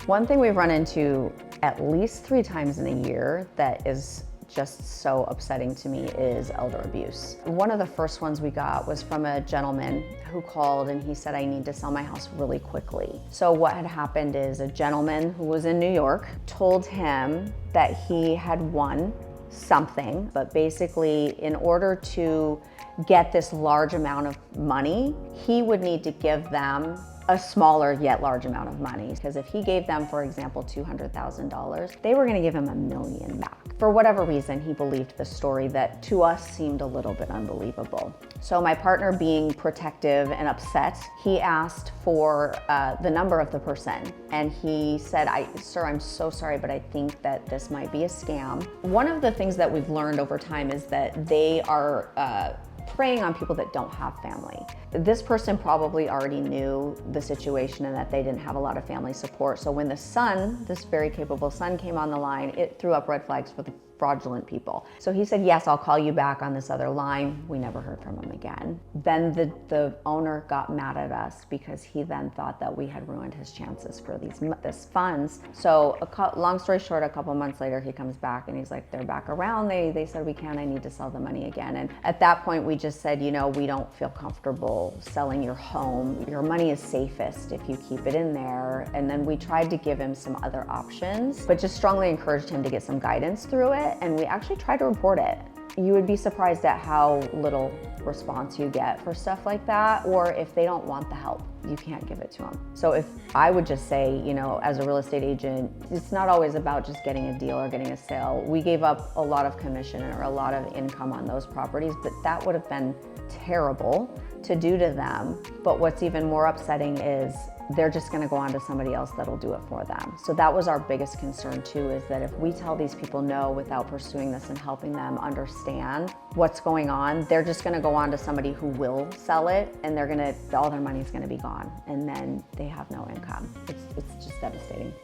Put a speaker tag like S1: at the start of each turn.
S1: One thing we've run into at least 3 times in a year that is just so upsetting to me is elder abuse. One of the first ones we got was from a gentleman who called and he said, I need to sell my house really quickly. So what had happened is a gentleman who was in New York told him that he had won something, but basically in order to get this large amount of money, he would need to give them a smaller yet large amount of money. Because if he gave them, for example, $200,000, they were gonna give him $1 million back. For whatever reason, he believed the story that to us seemed a little bit unbelievable. So my partner, being protective and upset, he asked for the number of the person. And he said, sir, I'm so sorry, but I think that this might be a scam. One of the things that we've learned over time is that they are preying on people that don't have family. This person probably already knew the situation and that they didn't have a lot of family support. So when the son, this very capable son, came on the line, it threw up red flags for the fraudulent people. So he said, yes, I'll call you back on this other line. We never heard from him again. Then the owner got mad at us because he then thought that we had ruined his chances for this funds. So long story short, a couple months later, he comes back and he's like, they're back around. They said, I need to sell the money again. And at that point, we just said, we don't feel comfortable selling your home. Your money is safest if you keep it in there. And then we tried to give him some other options, but just strongly encouraged him to get some guidance through it. And we actually tried to report it. You would be surprised at how little response you get for stuff like that, or if they don't want the help, you can't give it to them. So if I would just say, as a real estate agent, it's not always about just getting a deal or getting a sale. We gave up a lot of commission or a lot of income on those properties, but that would have been terrible to do to them. But what's even more upsetting is they're just gonna go on to somebody else that'll do it for them. So that was our biggest concern too, is that if we tell these people no without pursuing this and helping them understand what's going on, they're just gonna go on to somebody who will sell it, and all their money's gonna be gone, and then they have no income. It's just devastating.